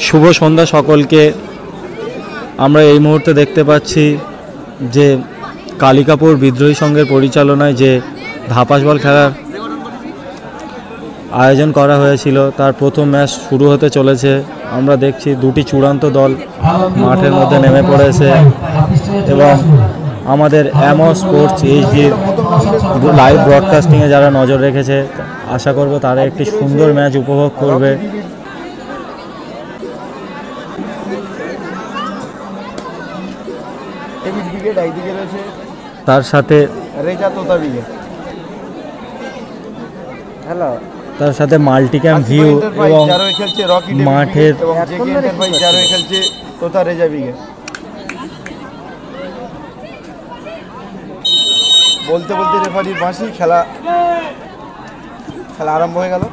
শুভ সন্ধ্যা সকলকে। আমরা এই মুহূর্তে দেখতে পাচ্ছি যে কালিকাপুর বিদ্রোহী সংঘের পরিচালনায় যে ধাপাস বল খেলার আয়োজন করা হয়েছিল তার প্রথম ম্যাচ শুরু হতে চলেছে। আমরা দেখছি দুটি চূড়ান্ত দল মাঠের মধ্যে নেমে পড়েছে এবং আমাদের অ্যামো স্পোর্টস এইচডির লাইভ ব্রডকাস্টিংয়ে যারা নজর রেখেছে আশা করব তারা একটি সুন্দর ম্যাচ উপভোগ করবে। তার সাথে তার সাথে মাল্টিক্যাম ভিউ এবং মাঠের বলতে বলতে রেফারির বাঁশি খেলা আরম্ভ হয়ে গেল।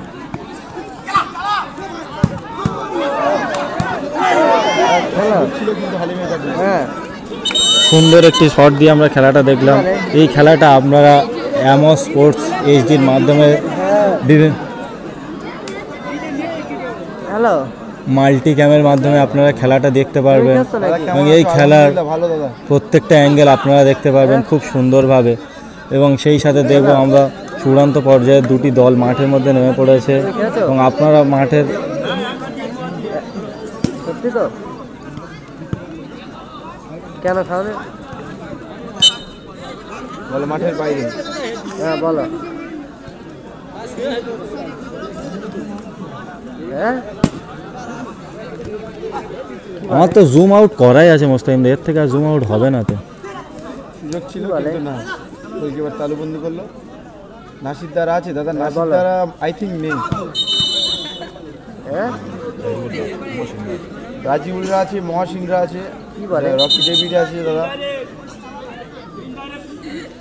সুন্দর একটি শট দিয়ে আমরা খেলাটা দেখলাম। এই খেলাটা আপনারা অ্যামো স্পোর্টস এইচডির মাধ্যমে মাল্টি ক্যামের মাধ্যমে আপনারা খেলাটা দেখতে পারবেন এবং এই খেলার প্রত্যেকটা অ্যাঙ্গেল আপনারা দেখতে পারবেন খুব সুন্দরভাবে। এবং সেই সাথে দেখব আমরা চূড়ান্ত পর্যায়ে দুটি দল মাঠের মধ্যে নেমে পড়েছে এবং আপনারা মাঠের কেন তাহলে বলো মাঠের বাইরে। হ্যাঁ বলো। হ্যাঁ আমার তো জুম আউট করাই আছে মোস্তাকিম, এর থেকে আর জুম আউট হবে না। তো সুযোগ ছিল কিন্তু না, গোলকিপার তালুবন্দি করলো। নাসিরদারা আছে দাদা, নাসিরদারা আই থিঙ্ক নেই। হ্যাঁ রাজিউলরা আছে, মহাসিংরা আছে, রকি ডেভিড আছে দাদা,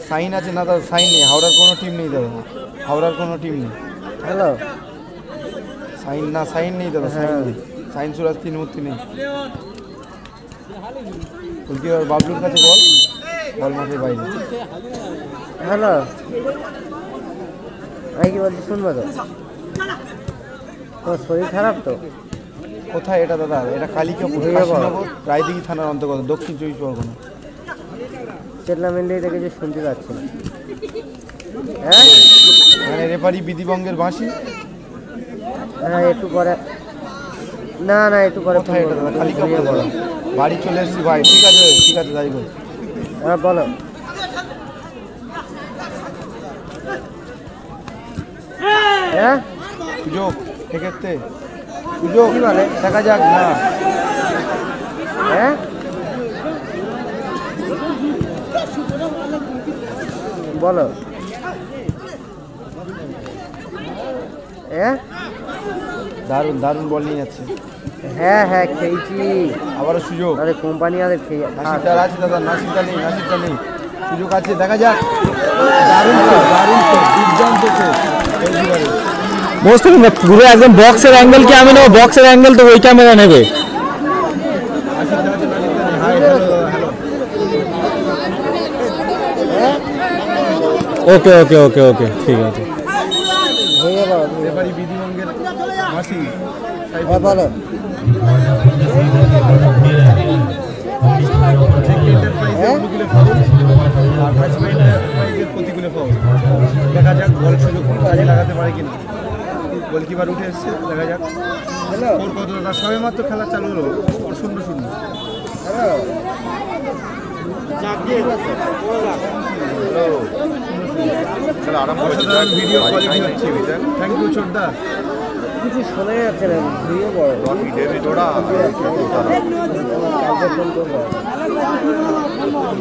সাইন আছে না দাদা? সাইন নেই, হাওড়ার কোনো টিম নেই দাদা, হাওড়ার কোনো টিম নেই। হ্যালো সাইন না, সাইন নেই দাদা, সাইন নেই, সাইন সুরাজ তিন মূর্তি নেই। গোলকিপার বাবলুর কাছে বল, বল মাঠের বাইরে। হ্যালো আমি কি বলছি শুনবো তো? তোমার শরীর খারাপ তো? কোথায় এটা দাদা? এটা কালিকাপুর রায়দিঘি থানার অন্তর্গত, দক্ষিণ 24 পরগনা। চেতলামেন্ডি থেকে যে শুনতে পাচ্ছি না। হ্যাঁ মানে রেফারি বিধিবঙ্গের বাঁশি। হ্যাঁ একটু পরে, না না একটু পরে। কোথায় এটা দাদা? কালিকাপুর বাড়ি চলে এসেছি ভাই। ঠিক আছে ঠিক আছে, যাই বল। হ্যাঁ বলো। হ্যাঁ সুযোগ সেক্ষেত্রে সুযোগ দেখা যাক না। হ্যাঁ বলো। হ্যাঁ দারুণ দারুণ বল নিয়ে যাচ্ছে। হ্যাঁ হ্যাঁ খেয়েছি। আবারও সুযোগ। আরে কোম্পানি আরে খেয়ে। নাসিরদার আছে দাদা, নাসিরদা নেই, নাসিরদা নেই। সুযোগ আছে, দেখা যাক। দারুণ দারুণ দুর্দান্ত মোস্তাকিম পুরো একদম বক্সের অ্যাঙ্গেল কি আমি নেবো? বক্সের অ্যাঙ্গেল তো ওই ক্যামেরা নেবে। ওকে ওকে ওকে ওকে ঠিক আছে। রেফারি বিধিবঙ্গের মাসি বলো। প্রতিকূলে ফাউল। দেখা যাক বল সুযোগ কাজে লাগাতে পারে কিনা। গোলকিপার উঠে এসছে, দেখা যাক স্কোর কত দাদা। সবে মাত্র খেলা চালু হলো, 0-0। ভিডিও কোয়ালিটি হচ্ছে। থ্যাংক ইউ ছোটদা। কিছু শোনা যাচ্ছে না, ভিডিও বড়।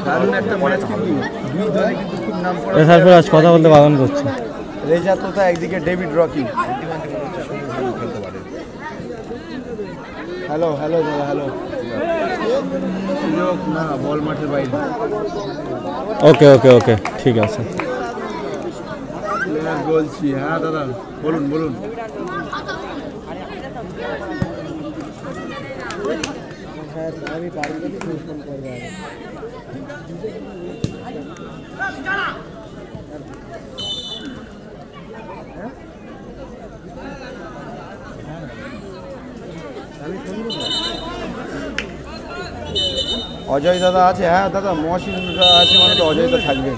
দারুণ একটা ম্যাচ, কিন্তু দুই দলে কিন্তু খুব নাম করা। তারপর আজ কথা বলতে বারণ করছে। রেজা তোতা একদিকে, ডেভিড রকি। হ্যালো হ্যালো দাদা, হ্যালো। সুযোগ না, বল মাঠের বাইরে। ওকে ওকে ওকে ঠিক আছে বলছি। হ্যাঁ দাদা বলুন বলুন। আমি পারি ফোন করবো। আমি শুনবো। অজয় দাদা আছে, হ্যাঁ দাদা মহাসিংহটা আছে মানে তো অজয় তো থাকবে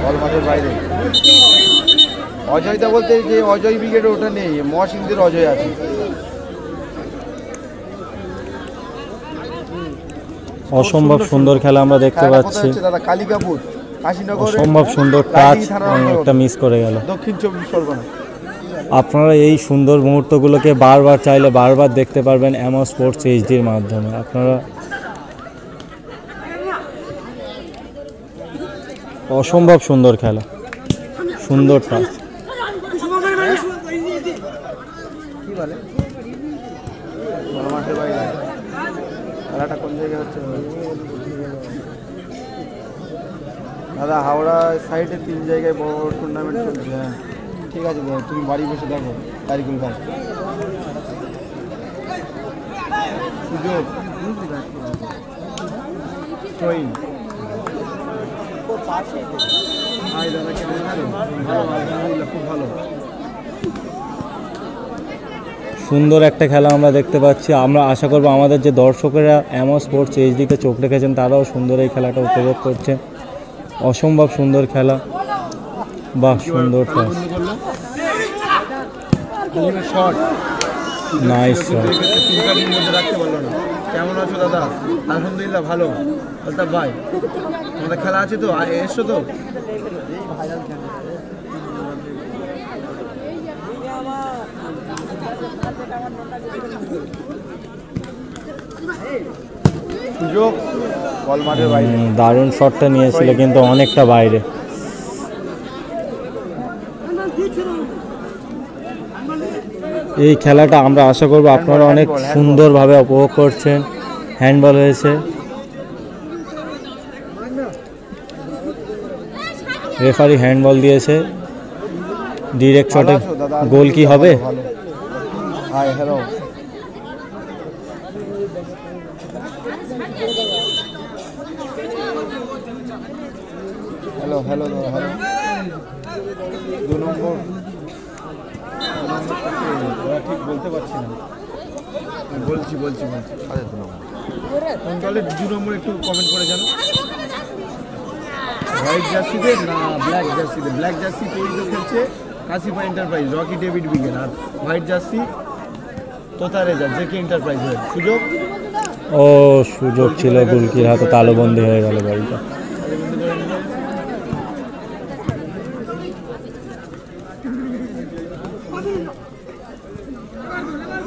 বল মাঠের বাইরে। অজয়দা বলতে যে অজয় ব্রিগেড ওটা নেই, মহাসিংহদের অজয় আছে। অসম্ভব সুন্দর খেলা আমরা দেখতে খেলাটা কোথায় পাচ্ছি। হচ্ছে দাদা? কালিকাপুর, কাশীনগর, অসম্ভব সুন্দর টাচ, একটা মিস করে গেল। দক্ষিণ চব্বিশ পরগনা। আপনারা এই সুন্দর মুহূর্তগুলোকে বারবার চাইলে বারবার দেখতে পারবেন অ্যামো স্পোর্টস এইচডির মাধ্যমে। আপনারা অসম্ভব সুন্দর খেলা, সুন্দর টাচ। কি বলে মাঠের বাইরে খেলাটা কোন জায়গায় হচ্ছে দাদা? হাওড়া সাইডে 3 জায়গায় বড় বড় টুর্নামেন্ট চলছে। হ্যাঁ ঠিক আছে দাদা, তুমি বাড়ি বসে দেখো তারিকুল ভাই। সুযোগ ট্রেন। হাই দাদা, কেমন আছেন? ভালো, আলহামদুলিল্লাহ, খুব ভালো। সুন্দর একটা খেলা আমরা দেখতে পাচ্ছি। আমরা আশা করব আমাদের যে দর্শকেরা অ্যামো স্পোর্টস এইচডিতে চোখ রেখেছেন তারাও সুন্দর এই খেলাটা উপভোগ করছেন। অসম্ভব সুন্দর খেলা, বাহ সুন্দর টাচ, শট, নাইস শট। তিনটার মধ্যে রাখতে পারলো না। কেমন আছো দাদা? আলহামদুলিল্লাহ ভালো। আলতাফ ভাই, আমাদের খেলা আছে তো, এসো তো। সুযোগ, বল মাঠের বাইরে। দারুণ শটটা নিয়েছিল কিন্তু অনেকটা বাইরে। এই খেলাটা আমরা আশা করব আপনারা অনেক সুন্দরভাবে উপভোগ করছেন। হ্যান্ডবল হয়েছে, রেফারি হ্যান্ডবল দিয়েছে। ডিরেক্ট শটে গোল কি হবে? হাই হ্যালো, হ্যালো হ্যালো দাদা, হ্যালো। 2 নম্বর ঠিক বলতে পারছি না, বলছি আচ্ছা 2 নম্বর কোন দলের 2 নম্বর একটু কমেন্ট করে জানো। হোয়াইট জার্সিতে না ব্ল্যাক জার্সিতে? ব্ল্যাক জার্সি পরিচিত খেলছে কাশিপা এন্টারপ্রাইজ, রকি ডেভিড বিগেন। আর হোয়াইট জার্সি তোতা রেজা, জেকে এন্টারপ্রাইজ। সুযোগ, ও সুযোগ ছিল, গোলকির হাতে তালুবন্দি হয়ে গেল বলটা।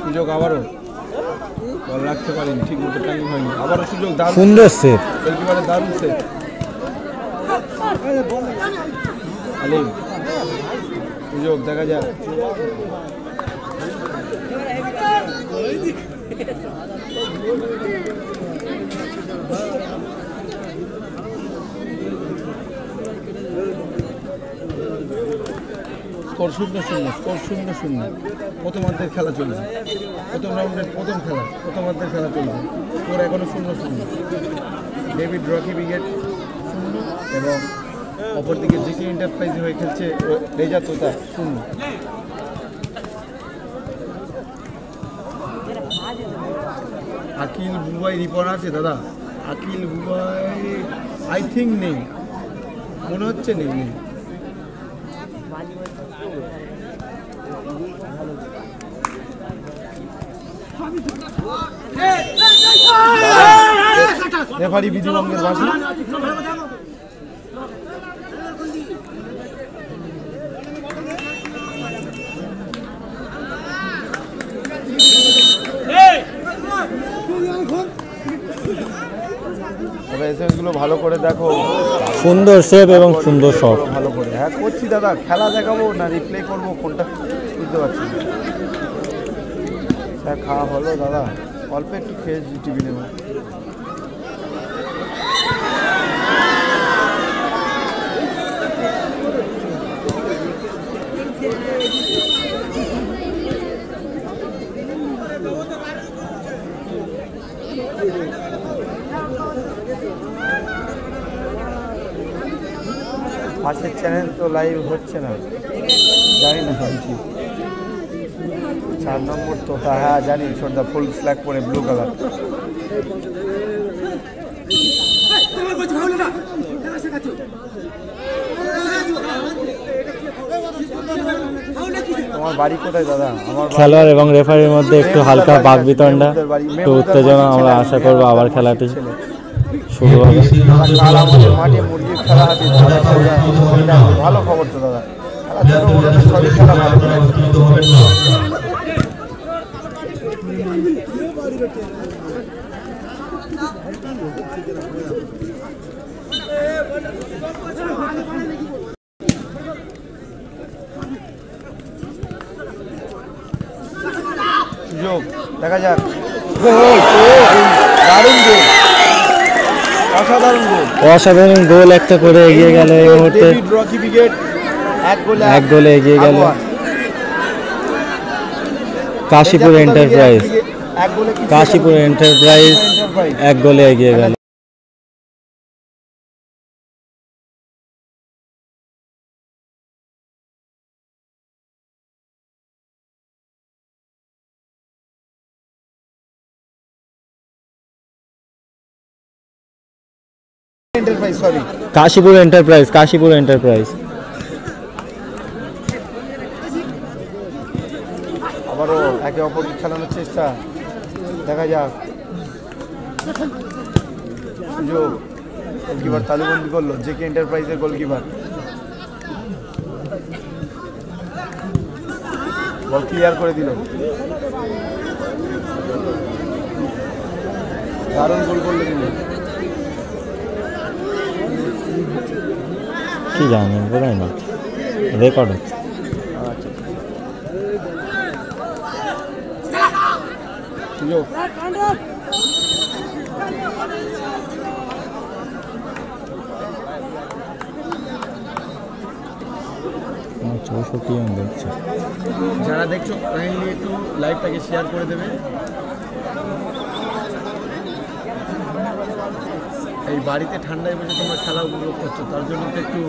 সুযোগ আবারও, বল রাখতে পারেনি, ঠিক মতো টাইমিং হয়নি। আবারও সুযোগ, দারুণ সুন্দর সেভ, একেবারে দারুণ সেভ। আলিম, সুযোগ দেখা যাক। Score 0-0, score 0-0। প্রথমার্ধের খেলা চলছে, প্রথম রাউন্ডের প্রথম খেলা, প্রথমার্ধের খেলা চলছে। স্কোর এখনো 0-0। ডেভিড রকি ব্রিগেড 0 এবং অপরদিকে জেকে এন্টারপ্রাইজ হয়ে খেলছে রেজা তোতা 0। আকিল বুবাই রিপন আছে দাদা? আকিল বুবাই আই থিঙ্ক নেই, মনে হচ্ছে নেই। রেফারি বিধিভঙ্গের ভাষা। তবে এসএমএসগুলো ভালো করে দেখো। সুন্দর সেভ এবং সুন্দর শট। ভালো করে, হ্যাঁ করছি দাদা। খেলা দেখাবো না রিপ্লে করবো, কোনটা বুঝতে পারছি না। স্যার খাওয়া হলো দাদা? অল্প একটু খেয়ে টিভি নেব। পাশের চ্যানেল তো লাইভ হচ্ছে না, জানি না ভাবছি। 4 নম্বর তোতা, হ্যাঁ জানি, সর্দা ফুল স্ল্যাক পরে ব্লু কালার। তোমার বাড়ি কোথায় দাদা? আমার খেলোয়াড় এবং রেফারির মধ্যে একটু হালকা বাকবিতণ্ডা, একটু উত্তেজনা। আমরা আশা করবো আবার খেলাটি শুরু হবে। কাল আমাদের মাঠে মুরগির খেলা আছে, ভালো খবর তো দাদা। খেলা সবই খেলা ভালো। সুযোগ দেখা যাক। দারুণ গোল, অসাধারণ গোল, অসাধারণ গোল একটা করে এগিয়ে গেল এই মুহূর্তে। রকি ব্রিগেড এক গোলে এগিয়ে গেল কাশীপুর এন্টারপ্রাইজ। কাশীপুর এন্টারপ্রাইজ এক গোলে এগিয়ে গেল। Enterprise, sorry, Kashipur enterprise, Kashipur enterprise. আবারও একে অপরকে খেলানোর চেষ্টা, দেখা যাক। সুযোগ, গোলকিপার তালুবন্দি করলো, জেকে এন্টারপ্রাইজের গোলকিপার। বল ক্লিয়ার করে দিল, দারুণ গোল করলো তিনি। কি জানি বোঝাই না, রেকর্ড হচ্ছে। সুযোগ, চৌষট্টি জন দেখছে। যারা দেখছো কাইন্ডলি একটু লাইভটাকে শেয়ার করে দেবে। এই বাড়িতে ঠান্ডায় বসে তোমরা খেলা উপভোগ করছো, তার জন্য তো একটু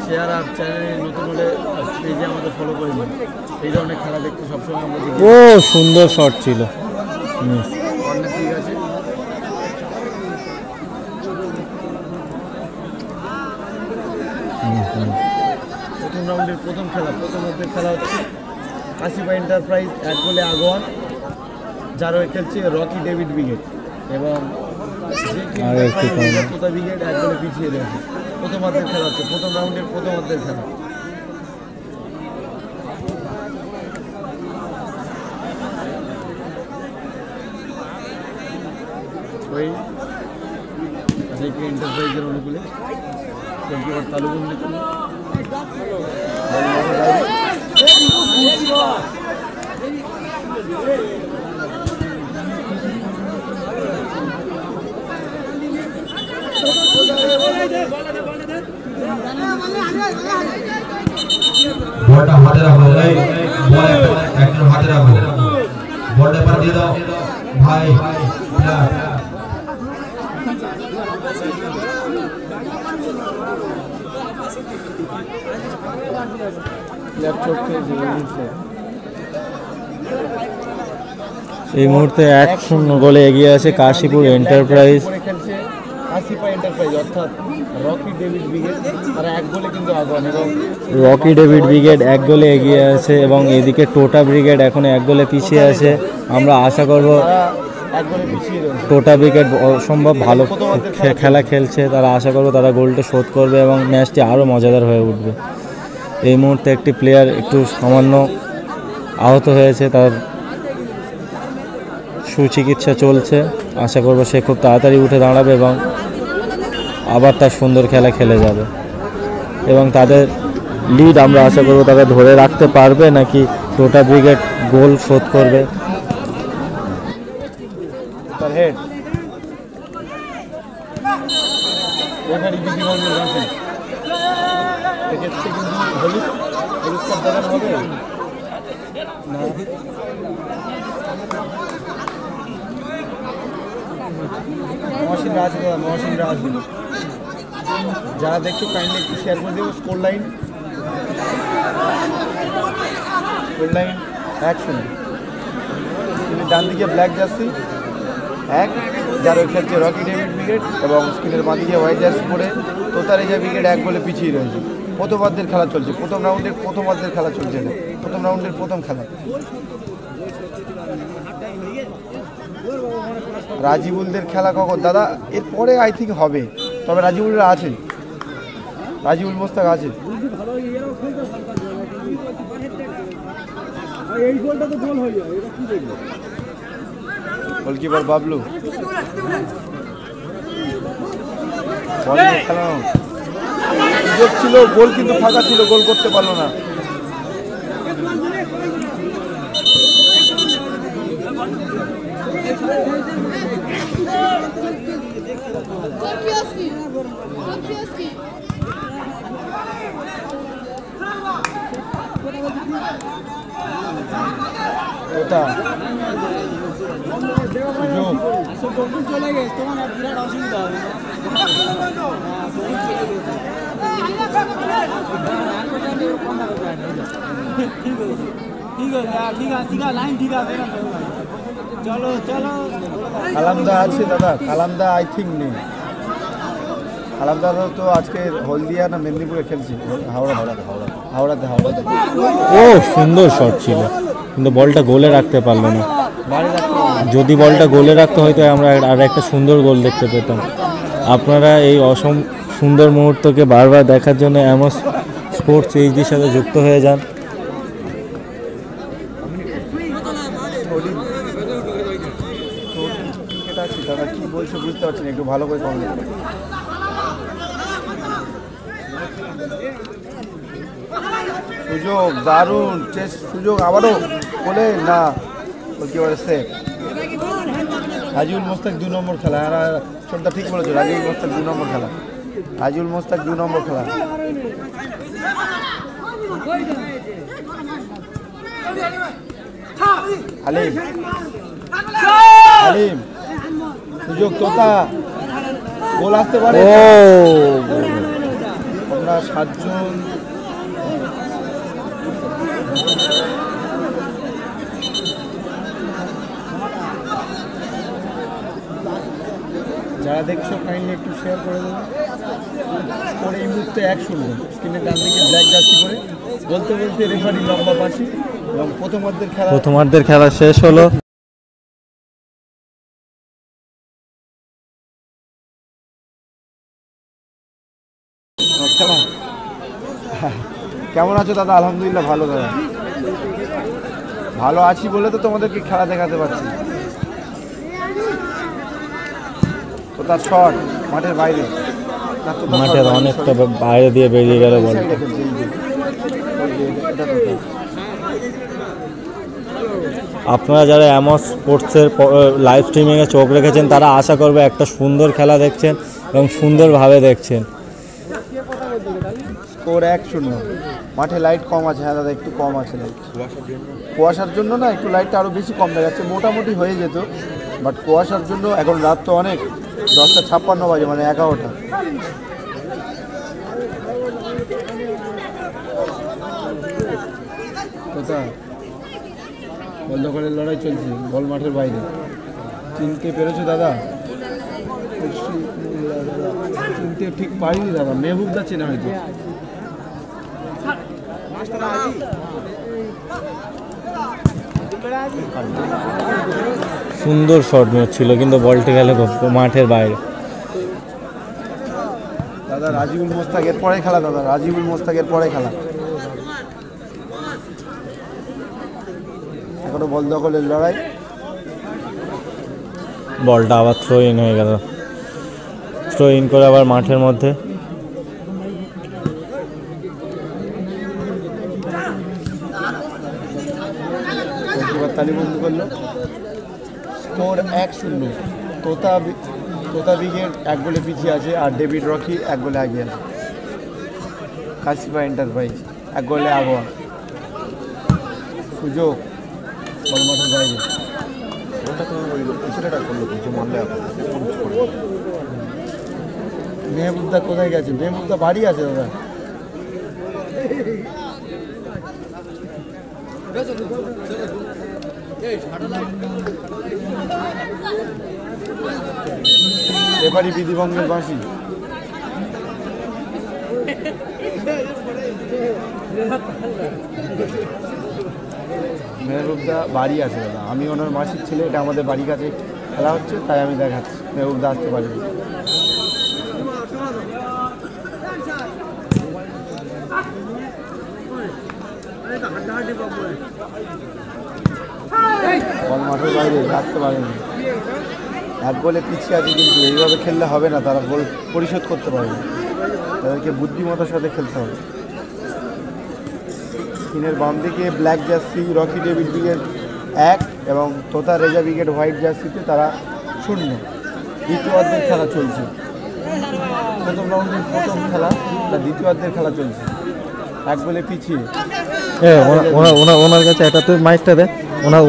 শেয়ার আর চ্যানেলে নতুন হলে পেজে আমাদের ফলো করে দিন। এই ধরনের খেলা দেখতে সবসময় আমরা দেখি। ও সুন্দর শট ছিল, মিস। কর্নার ঠিক আছে, প্রথম রাউন্ডের প্রথম খেলা, প্রথম অর্ধের খেলা হচ্ছে কাশীপুর এন্টারপ্রাইজ এক গোলে আগুয়ান, যার হয়ে খেলছে রকি ডেভিড ব্রিগেড, এবং তোতা ব্রিগেড এক গোলে পিছিয়ে রয়েছে। প্রথম অর্ধের খেলা হচ্ছে, প্রথম রাউন্ডের প্রথম অর্ধের খেলা। ওই জেকে এন্টারপ্রাইজের অনুকূলে গোলকিপার তালুবন্দি করল। বলটা হাতে রাখো, এই বল একজন হাতে রাখো, বলটা এবার দিয়ে দাও ভাই। এই মুহূর্তে 1-0 গোলে এগিয়ে আছে কাশীপুর এন্টারপ্রাইজ। খেলছে কাশীপুর এন্টারপ্রাইজ, অর্থাৎ রকি ডেভিড ব্রিগেড, তারা এক গোলে কিন্তু আগুয়ান, এবং রকি ডেভিড ব্রিগেড এক গোলে এগিয়ে আছে, এবং এদিকে টোটা ব্রিগেড এখন এক গোলে পিছিয়ে আছে। আমরা আশা করব এক গোলে পিছিয়ে রয়েছে। টোটা ব্রিগেড অসম্ভব ভালো খেলা খেলছে, তারা আশা করবো তারা গোলটা শোধ করবে এবং ম্যাচটি আরও মজাদার হয়ে উঠবে। এই মুহূর্তে একটি প্লেয়ার একটু সামান্য আহত হয়েছে, তার সুচিকিৎসা চলছে। আশা করব সে খুব তাড়াতাড়ি উঠে দাঁড়াবে এবং আবার তার সুন্দর খেলা খেলে যাবে, এবং তাদের লিড আমরা আশা করব তারা ধরে রাখতে পারবে, নাকি টোটা ব্রিগেড গোল শোধ করবে। তার হেড রেফারি বিধি ভঙ্গের আছে, এক্ষেত্রে কিন্তু হলুদ কার্ড দেখানো হবে না। মহসিনরা আছে দাদা, মহসিনরা আছে। যারা দেখছো কাইন্ডলি একটু শেয়ার করে দেবো। Score line 1-0। তিনি ডান দিকে ব্ল্যাক জার্সি, এক, যার খেলছে রকি ডেভিড ব্রিগেড এবং স্ক্রিনের বাঁদিকে হোয়াইট জার্সি পরে তোতারেজা ব্রিগেড 1 গোলে পিছিয়ে রয়েছে। প্রথমার্ধের খেলা চলছে, প্রথম রাউন্ডের প্রথমার্ধের খেলা চলছে এটা, প্রথম রাউন্ডের প্রথম খেলা। রাজিবুলদের খেলা কখন দাদা? এরপরে আই থিঙ্ক হবে, তবে রাজিবুলরা আছে, রাজিবুল মোস্তাক আছে। গোলকিপার বাবলু বল নিয়ে খেলা সুযোগ ছিল, গোল কিন্তু ফাঁকা ছিল, গোল করতে পারলো না। চলে গেছে তোমার বিরাট অসুবিধা হবে চলো চলো। কালামদা আছে দাদা, কালামদা আই থিঙ্ক নেই। কালামদা তো আজকে হলদিয়া না মেদিনীপুরে খেলছে, হাওড়াতে। ও সুন্দর শট ছিল, কিন্তু বলটা গোলে রাখতে পারলো না। যদি বলটা গোলে রাখতে হয়তো আমরা আর একটা সুন্দর গোল দেখতে পেতাম। আপনারা এই সুন্দর মুহূর্তকে বারবার দেখার জন্য এমস স্পোর্টস এইচডির সাথে যুক্ত হয়ে যান। দাদা কি বলছো বুঝতে পারছি না, একটু ভালো করে কমেন্ট করো। সুযোগ দারুণ চেষ্টা, সুযোগ আবারও বলে না, কি বলে সেফ। রাজিউল মোস্তাক 2 নম্বর খেলা, আর ছোটটা ঠিক বলেছো, রাজিউল মোস্তাক 2 নম্বর খেলা, রাজিউল মোস্তাক 2 নম্বর খেলা। হালিম হালিম সুযোগ, তোতা গোল আসতে পারে। আমরা 7 জন যারা দেখছো কাইন্ডলি একটু শেয়ার করে দেবো। পরে এই মুহূর্তে 1-0 স্ক্রিনের ডান দিকে ব্ল্যাক জার্সি করে বলতে বলতে রেফারি লম্বা পাশি এবং প্রথমার্ধের খেলা শেষ হলো। খেলা কেমন আছো দাদা? আলহামদুলিল্লাহ ভালো দাদা, ভালো আছি বলে তো তোমাদেরকে খেলা দেখাতে পারছি। তো তার শট মাঠের বাইরে, মাঠের অনেকটা বাইরে দিয়ে বেরিয়ে গেল বল। আপনারা যারা এমস স্পোর্টসের লাইভ স্ট্রিমিংয়ে চোখ রেখেছেন তারা আশা করবে একটা সুন্দর খেলা দেখছেন এবং সুন্দরভাবে দেখছেন। স্কোর 1-0। মাঠে লাইট কম আছে, হ্যাঁ দাদা একটু কম আছে লাইট, কুয়াশার জন্য না একটু লাইটটা আরও বেশি কম দেখাচ্ছে, মোটামুটি হয়ে যেত বাট কুয়াশার জন্য। এখন রাত তো অনেক, 10:56 বাজে, মানে 11টা। কোথায় বল দখলের লড়াই চলছে, বল মাঠের বাইরে। চিনতে পেরেছো দাদা? চিনতে ঠিক পারিনি দাদা, মেহবুবদা চেনা হয়তো। সুন্দর শট ছিল কিন্তু বলটি গেল মাঠের বাইরে। দাদা রাজিবুল মোস্তাকের পরে খেলা, দাদা রাজিবুল মোস্তাকের পরে খেলা। এখনো বল দখলের লড়াই। বলটা আবার থ্রো ইন হয়ে গেল, থ্রো ইন করে আবার মাঠের মধ্যে। তালিবন্দি করলো। স্কোর 1-0। তোতা ব্রিগেড 1 গোলে পিছিয়ে আছে, আর ডেভিড রকি 1 গোলে এগিয়ে আছে। কাশিফা এন্টারপ্রাইজ 1 গোলে আগুয়া। সুযোগ বল মাঠের বাইরে, মেহবুবদা কোথায় গেছে? মেহবুবদা বাড়ি আছে দাদা। রেফারি বিধিভঙ্গের বাঁশি। মেহবুবদা বাড়ি আছে দাদা, আমি ওনার মাসির ছেলে, এটা আমাদের বাড়ির কাছে খেলা হচ্ছে তাই আমি দেখাচ্ছি। মেহবুবদা আসতে পারি। বল মাঠের বাইরে রাখতে পারেনি, এক গোলে পিছিয়ে আছে, কিন্তু এইভাবে খেললে হবে না, তারা গোল পরিশোধ করতে পারবে, তাদেরকে বুদ্ধিমত্তার সাথে খেলতে হবে। স্ক্রিনের বাম দিকে black jersey Rocky David brigade 1 এবং তোতা রেজা ব্রিগেড হোয়াইট জার্সিতে তারা 0। দ্বিতীয় অর্ধের খেলা চলছে, প্রথম রাউন্ডের প্রথম খেলা, তার দ্বিতীয় অর্ধের খেলা চলছে, এক গোলে পিছিয়ে। ওনার কাছে একটা তো মাইকটা দে,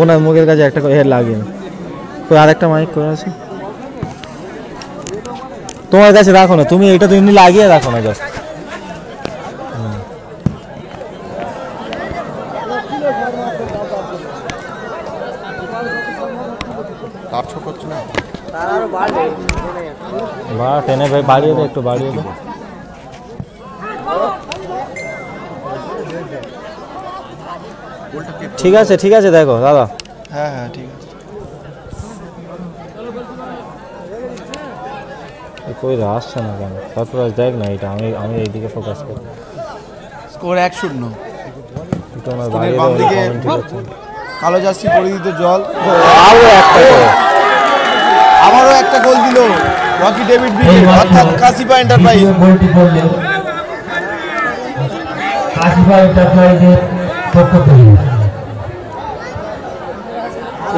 ওনার মুখের কাছে একটা লাগিয়ে তো আরেকটা মাইক করে আছে তোমার কাছে, রাখো না তুমি, এটা তুমি লাগিয়ে রাখো না জাস্ট। তার ছোট হচ্ছে না, টেনে ভাই বাড়িয়ে দে, একটু বাড়িয়ে দে। ঠিক আছে দেখো দাদা। হ্যাঁ হ্যাঁ ঠিক আছে। কই আসছে না কেন? সারপ্রাইজ দেখ না, এটা আমি এইদিকে ফোকাস করি। স্কোর 1-0। একটু আমার বাড়িয়ে বাম দাও, দিকে কমেন্ট করছে। কালো জার্সি পরিহিত জল আরো একটা করে। আবারও একটা গোল দিল রকি ডেভিড ব্রিগেড, অর্থাৎ কাশিপা এন্টারপ্রাইজ। গোলটি করলেন কাশিপা এন্টারপ্রাইজের পক্ষ থেকে।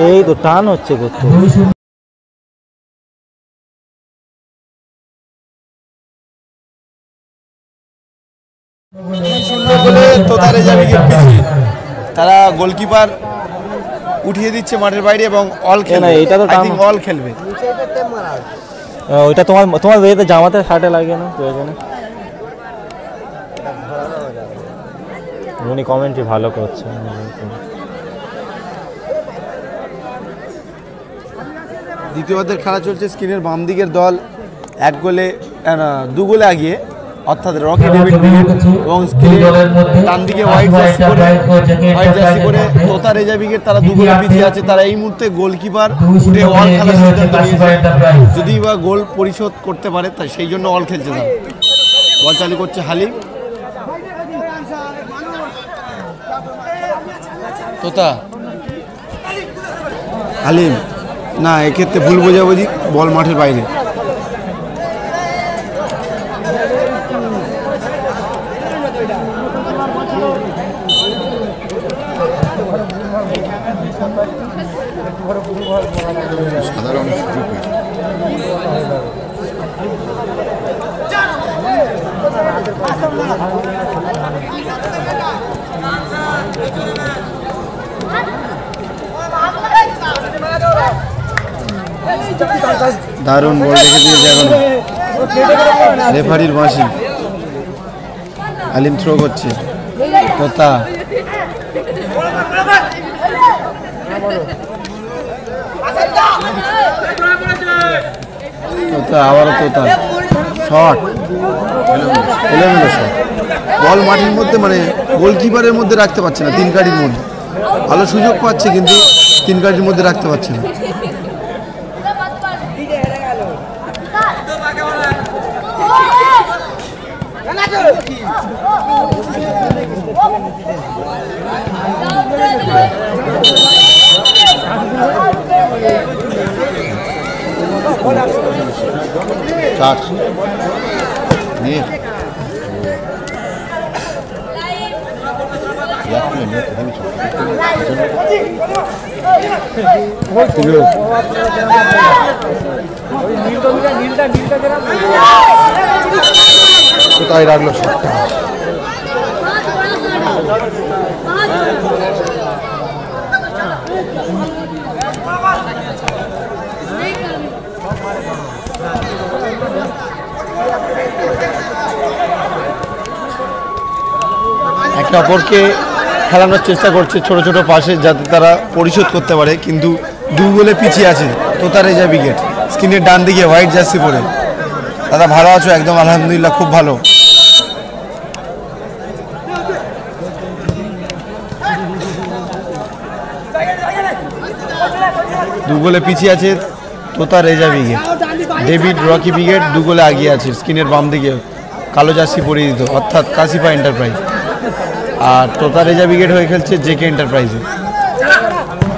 এই তো টান হচ্ছে করতে। তোতা রেজা ব্রিগেড পিছিয়ে, তারা গোলকিপার উঠিয়ে দিচ্ছে মাঠের বাইরে এবং অল খেলবে। এটা তো আই থিং অল খেলবে। ওইটা তোমার এতে জামাতে শার্টে লাগে না প্রয়োজনে। উনি কমেন্টই ভালো করছে। দ্বিতীয় অর্ধের খেলা চলছে, স্ক্রিনের বাম দিকের দল 2 গোলে আগিয়ে, অর্থাৎ রকি ডেভিড ব্রিগেড, এবং স্ক্রিনের ডান দিকে হোয়াইট জার্সি করে তোতা রেজা ব্রিগেড, তারা 2 গোলে পিছিয়ে আছে। তারা এই মুহূর্তে গোলকিপার উঠে অল খেলার সিদ্ধান্ত নিয়েছে, যদি বা গোল পরিশোধ করতে পারে তাই সেই জন্য অল খেলছে তারা। বল চালু করছে হালিম, তোতা হালিম, না এক্ষেত্রে ভুল বোঝাবুঝি, বল মাঠের বাইরে। সাধারণ সুযোগ হয়েছে। দারুণ বল রেখে দিয়েছে এখন রেফারির বাঁশি। আলিম থ্রো করছে, তোতা আবারও তোতা শট, এলোমেলো শট। বল মাঠের মধ্যে, মানে গোলকিপারের মধ্যে রাখতে পারছে না, 3 কাঠির মধ্যে। ভালো সুযোগ পাচ্ছে কিন্তু 3 কাঠির মধ্যে রাখতে পারছে না। চার নিয়ে কোথায় রাখলো সবটা। একে অপরকে খেলানোর চেষ্টা করছে ছোট ছোট পাশে, যাতে তারা পরিশোধ করতে পারে, কিন্তু 2 গোলে পিছিয়ে আছে তোতা রেজা ব্রিগেড। স্ক্রিনের ডান দিকে হোয়াইট জার্সি পরে। দাদা ভালো আছো? একদম আলহামদুলিল্লাহ, খুব ভালো। দু গোলে পিছিয়ে আছে Tota Reza brigade. David Rocky brigade 2 গোলে এগিয়ে আছে। স্ক্রিনের বাম দিকে কালো জার্সি পরিয়ে দিত, অর্থাৎ কাশিপা এন্টারপ্রাইজ। আর তোতা রেজা ব্রিগেড হয়ে খেলছে জেকে এন্টারপ্রাইজে।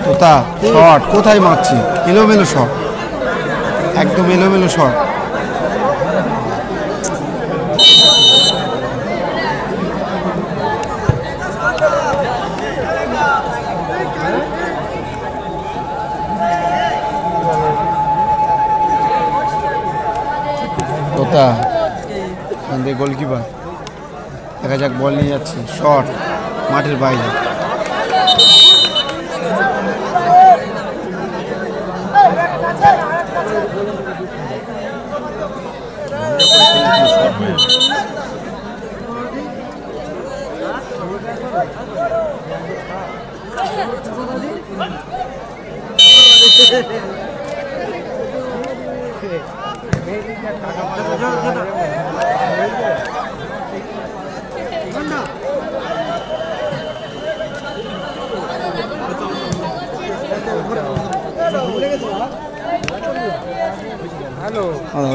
তোতা শট কোথায় মারছে? এলোমেলো শট, একদম এলোমেলো শট। তোতা গোলকিপার, দেখা যাক, বল নিয়ে যাচ্ছে, শট মাঠের বাইরে। হ্যালো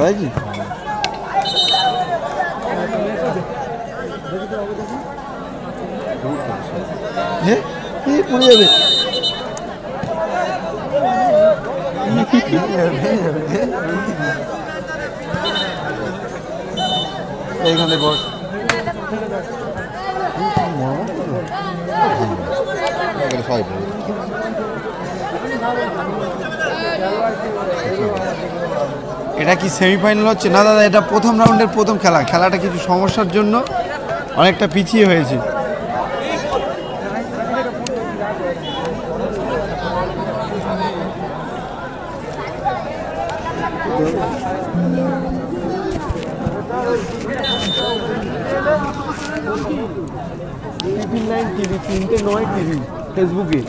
ভাইজি, হ্যাঁ পড়ে যাবে। এইখানে বস। এটা কি সেমিফাইনাল হচ্ছে? না দাদা, এটা প্রথম রাউন্ডের প্রথম খেলা। খেলাটা কিছু সমস্যার জন্য অনেকটা পিছিয়ে হয়েছে। টিভি 309 টিভি ফেসবুকে।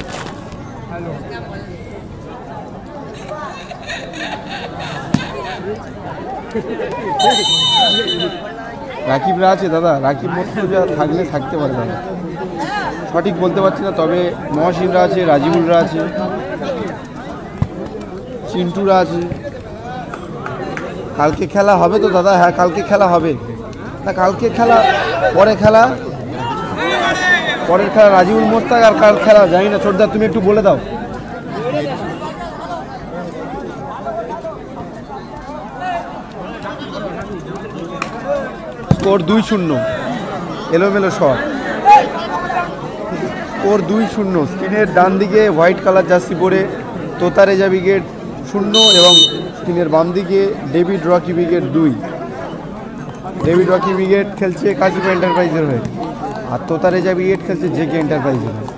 রাকিবরা আছে দাদা, রাকিব মর্তুজা থাকলে থাকতে পারে দাদা, সঠিক বলতে পারছি না। তবে মহসিনরা আছে, রাজিবুলরা আছে, চিন্টুরা আছে। কালকে খেলা হবে তো দাদা? হ্যাঁ কালকে খেলা হবে। না কালকে খেলা, পরের খেলা রাজিবুল মোস্তাক, আর কাল খেলা জানি না। ছোটদা তুমি একটু বলে দাও। স্কোর 2-0, এলোমেলো শট। স্কোর 2-0। স্ক্রিনের ডান দিকে হোয়াইট কালার জার্সি পরে তোতা রেজা ব্রিগেড 0 এবং স্ক্রিনের বাম দিকে David Rocky brigade 2। David Rocky brigade খেলছে কাশিপা এন্টারপ্রাইজের হয়ে, আর তোতা রেজা ব্রিগেড খেলছে জেকে এন্টারপ্রাইজের হয়ে।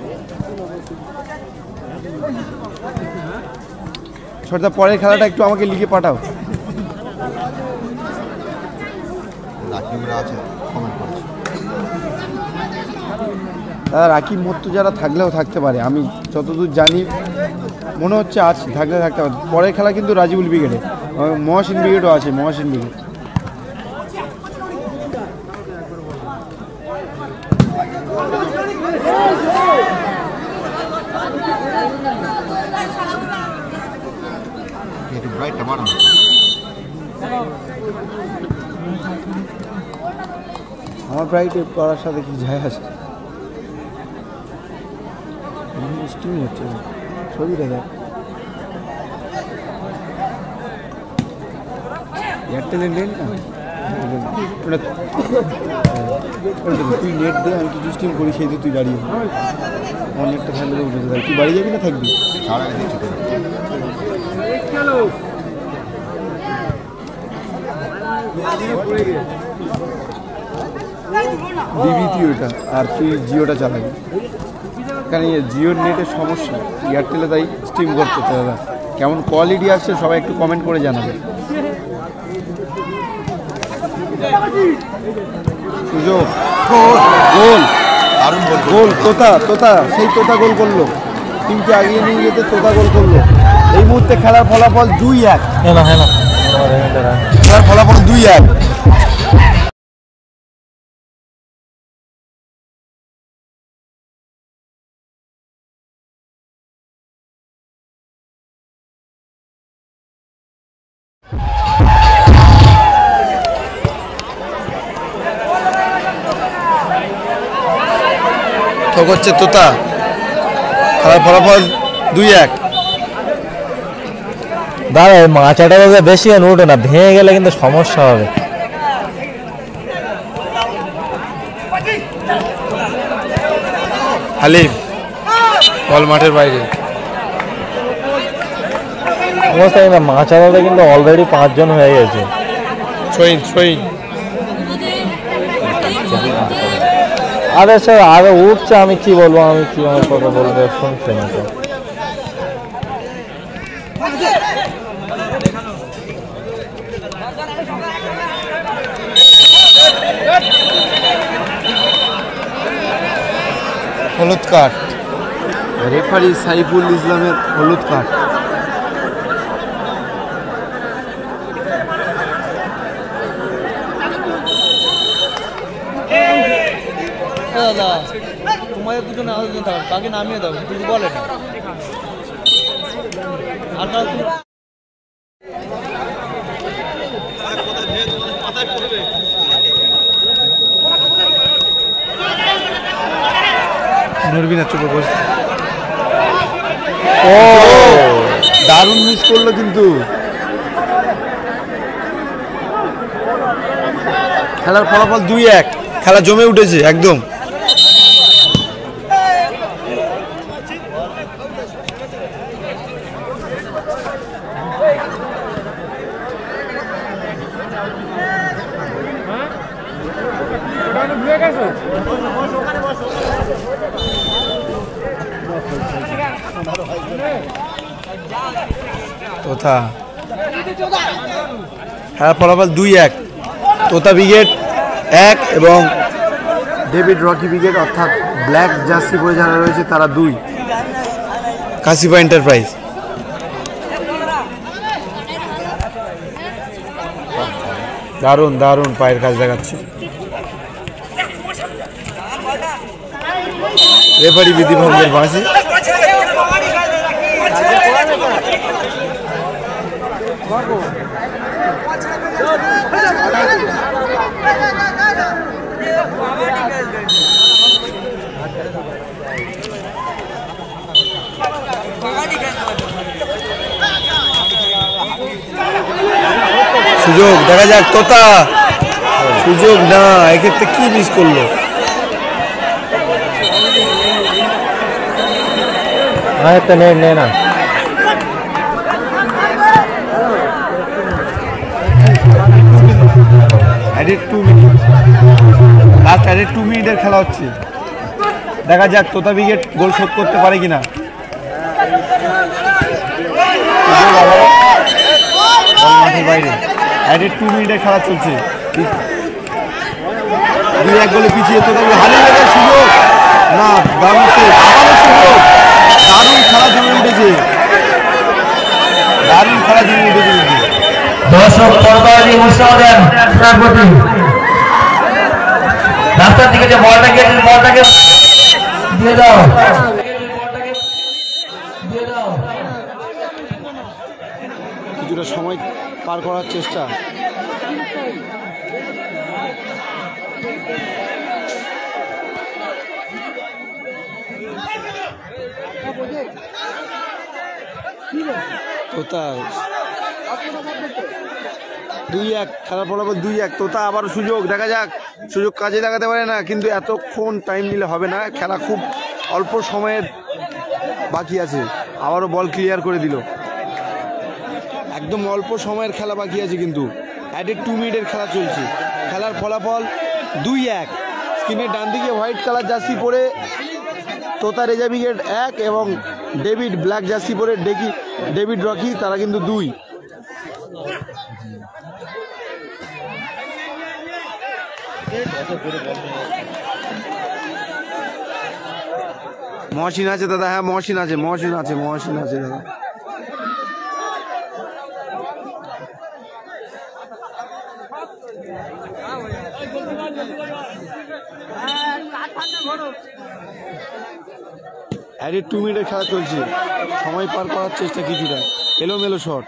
ছোটদা পরের খেলাটা একটু আমাকে লিখে পাঠাও। দাদা রাকিব মর্তুজারা থাকলেও থাকতে পারে, আমি যতদূর জানি মনে হচ্ছে আছে, থাকলে থাকতে পারে। পরের খেলা কিন্তু রাজিবুল ব্রিগেডে, মহসিন ব্রিগেডও আছে, মহসিন ব্রিগেড। আমার ব্রাইটে পড়ার সাথে কি যায় আসে? স্টিম হচ্ছে, ছবিটা দেখ। এয়ারটেলের নেট না, তুই নেট দে, আমি কিছু স্টিম করি, সেই দিয়ে তুই দাঁড়িয়ে আমার নেটটা ফেলে উঠেছে। তুই বাড়ি যাবি না থাকবি? ডিবিটি ওইটা, আর তুই জিওটা চালাবি। এখানে জিওর নেটের সমস্যা, এয়ারটেলে তাই স্ট্রিম করতে হচ্ছে। দাদা কেমন কোয়ালিটি আসছে সবাই একটু কমেন্ট করে জানাবে। সুযোগ, গোল গোল তোতা তোতা সেই তোতা গোল করলো, টিমকে এগিয়ে নিয়ে যেতে তোতা গোল করলো। এই মুহূর্তে খেলার ফলাফল 2-1। খেলার ফলাফল 2-1। করছে তোতা, খেলার ফলাফল 2-1। দাঁড়া মাচাটা বেশি উঠে না, ভেঙে গেলে কিন্তু সমস্যা হবে। হালিম বল মাঠের বাইরে। অবস্থায় না মাচাটাতে কিন্তু অলরেডি 5 জন হয়ে গেছে। আরে স্যার আরে উঠছে, আমি কি বলবো, আমি কি আমার কথা বলবো শুনছে না তো। হলুদ কার্ড, রেফারি সাইফুল ইসলামের হলুদ কার্ড। দাদা তোমাদের দুজনে আলাদা দিতে হবে, তাকে নামিয়ে দাও, কিছু বলে না। আর নরবিনা চুপে বসে। ও দারুণ মিস করলো কিন্তু। খেলার ফলাফল 2-1। খেলা জমে উঠেছে একদম। তোতা খেলার ফলাফল 2-1। তোতা ব্রিগেড 1 এবং ডেভিড রকি ব্রিগেড অর্থাৎ ব্ল্যাক জার্সি পরে যারা রয়েছে তারা 2। কাশিপা এন্টারপ্রাইজ। দারুণ দারুণ পায়ের কাজ দেখাচ্ছে রেফারি বিধিভঙ্গের বাঁশি। সুযোগ দেখা যাক তোতা, সুযোগ না, এক্ষেত্রে কি মিস করলো। নে না অ্যাডেড 2 মিনিট, লাস্ট অ্যাডেড 2 মিনিটের খেলা হচ্ছে। দেখা যাক তোতা ব্রিগেড গোল শোধ করতে পারে কিনা। মাঠের বাইরে অ্যাডেড 2 মিনিটের খেলা চলছে। 2-1 গোলে পিছিয়ে তোতা হারিয়ে গেছে। সুযোগ না, দারুণ সুযোগ, দারুণ খেলা জমে উঠেছে, দারুণ খেলা জমে উঠেছে। দর্শক পর্দায় উৎসাহ দেন রাস্তার দিকে যে বলটাকে দিয়ে দাও, কিছুটা সময় পার করার চেষ্টা। তোতা 2-1 খেলার ফলাফল 2-1। তোতা আবার সুযোগ, দেখা যাক সুযোগ কাজে লাগাতে পারে না, কিন্তু এতক্ষণ টাইম নিলে হবে না, খেলা খুব অল্প সময়ের বাকি আছে। আবারও বল ক্লিয়ার করে দিল, একদম অল্প সময়ের খেলা বাকি আছে, কিন্তু অ্যাডেড 2 মিনিটের খেলা চলছে। খেলার ফলাফল 2-1। স্ক্রিনের ডান দিকে হোয়াইট কালার জার্সি পরে তোতা রেজা ব্রিগেড 1 এবং ডেভিড ব্ল্যাক জার্সি পরে ডেভিড রকি তারা কিন্তু 2। মহসিন আছে দাদা, হ্যাঁ মহসিন আছে, মহসিন আছে, মহসিন আছে দাদা। অ্যাডে 2 মিনিটের খেলা চলছে, সময় পার করার চেষ্টা কিছুটা, এলোমেলো শট।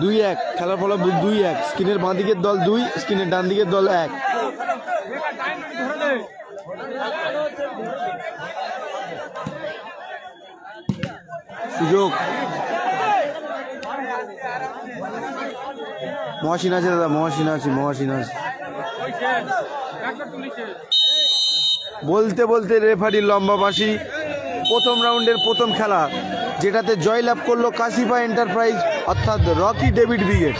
2-1 খেলার ফলে 2-1। স্ক্রিনের বাঁ দিকের দল 2, স্ক্রিনের ডান দিকের দল 1। সুযোগ, মহসিন আছে দাদা, মহসিন আছে, মহসিন আছে। বলতে বলতে রেফারির লম্বা বাঁশি। প্রথম রাউন্ডের প্রথম খেলা, যেটাতে জয়লাভ করলো কাশিফা এন্টারপ্রাইজ অর্থাৎ রকি ডেভিড ব্রিগেড।